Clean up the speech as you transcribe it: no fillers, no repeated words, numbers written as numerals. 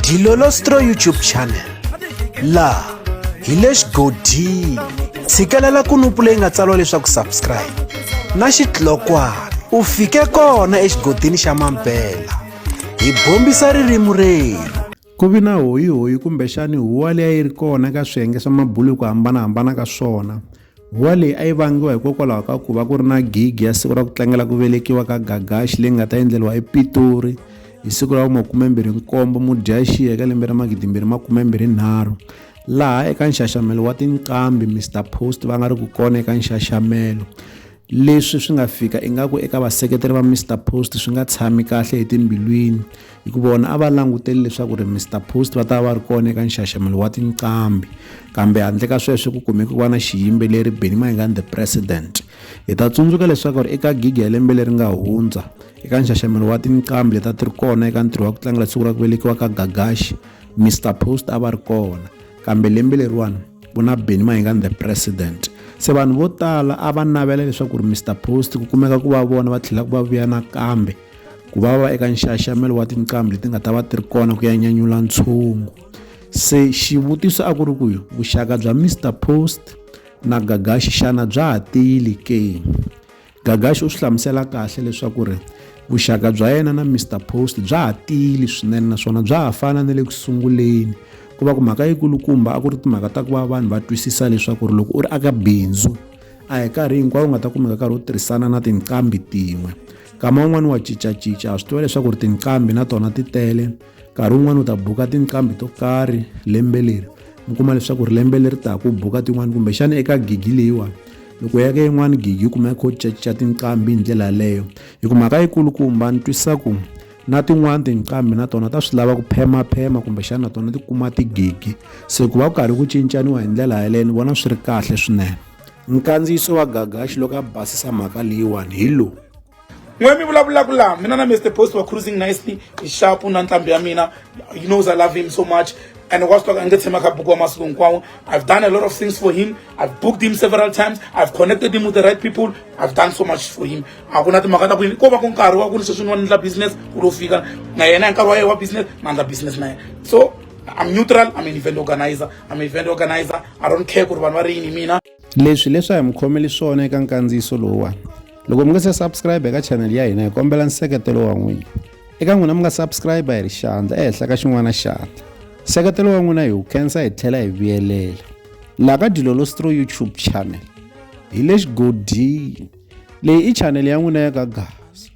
Dilolostro YouTube channel la hi le xigodini tshikelela kunupu leyi nga tsariwa leswaku subscribe na xitlokwana u fike kona exigodini xa mampela hi bombisa ririmi rero ku vi na hoyi kumbexani huwa leyi ri kona ka swiyenge swa mabulu ku hambanahambana ka swona. Huwa leyi a yi vangiwa hikokwalaho ka ku va ku ri na gig ya siku ra ku tlangela ku velekiwa ka Gagash leyi nga ta endleriwa ePitori hi siku ra 27 Mudyaxihi eka lembe ra 2023, laha eka nxaxamelo wa tinqambi Mr Post va nga ri ku kona eka nxaxamelo. Leswi swi nga fika ingaku eka vaseketeri va Mr Post swi nga tshami kahle etimbilwini hi ku vona a va langutele leswaku ri Mr Post va ta va ri kona eka nxaxamelo wa tinqambi, kambe handle ka sweswo ku kumeka ku va na xiyimbeleri Benny Mayengani the President. Hi ta tsundzuka leswaku ri eka gig ya lembe leri nga hundza eka nxaxamelo wa tinqambi leta ti ri kona eka ntirho wa ku tlangela siku ra ku velekiwa ka Gagash, Mr Post a va ri kona, kambe lembe leriwani ku na Benny Mayengani the President. Se vanhu vo tala a va navela leswaku ri Mr Post ku kumeka ku va vona va tlhela ku va vuya nakambe ku va eka nxaxamelo wa tinqambi leti nga ta va ti ri kona ku ya nyanyula ntshungu. Se xivutiso a ku ri ku vuxaka bya Mr Post na Gagash xana bya ha tiyile ke? Gagash u swi hlamusela kahle leswaku ri vuxaka bya yena na Mr Post bya ha tiyile swinene naswona bya ha fana na le ku sunguleni. Ku va ku mhaka yikulukumba a ku ri timhaka ta ku va vanhu va twisisa leswaku ri loko u ri aka bindzu a hi karhi hinkwawo nga ta kumeka karhi u tirhisana na tinqambi tin'we. Kama wun'wani wa cincacinca a swi tiva leswaku ri tinqambi na tona ti tele, nkarhi wun'wani u ta buka tinqambi to karhi lembe leri mi kuma leswaku ri lembe leri taku buka tin'wani kumbexana eka gigi leyiwani loko ya ka yin'wani gigi yi kumeka kho cincacinca tinqambi hi ndlela leyo. Hi ku mhaka yikulukumba ni twisisa ku na tin'wani tinqambi na tona ta swi lava ku phemaphema kumbexana na tona ti kuma tigigi, se ku va ku karhi ku cincaniwa hi ndlela yaleyo ni vona swi ri kahle swinene. Nkandziyiso wa Gagash loko a basisa mhaka leyiwani hi lowu. N'we mi vulavulaka laha mina na Mr Post were cruising nicely hi sharp na nqambi ya mina. He knows I love him so much and was talking nge tshema ka buku wa masiku hinkwawo. I've done a lot of things for him. I've booked him several times. I've connected him with the right people. I've done so much for him. A ku na timhaka ta ku ko va ku nkarhi wa ku ri sweswi ni endla business ku lo fika na yena nkarhi wa yena wa business na endla business na yena. So I'm neutral. I'm an event organizer. I don't care ku ri vanhu va ri yini mina. Leswi hi mukhomeli swona eka nkandziyiso lowuwani. Loko mi nga se subscribe eka channel ya hina hi kombela nseketelo wa n'wina. Eka n'wina mi nga subscribe hi ri xandla ehenhla ka xin'wana xandla. Nseketelo wa n'wina hi wu khensa hi tlhela hi vuyelela. Laha ka Dilolostro YouTube channel hi le xigodini. Leyi i channel ya n'wina ya Gagash.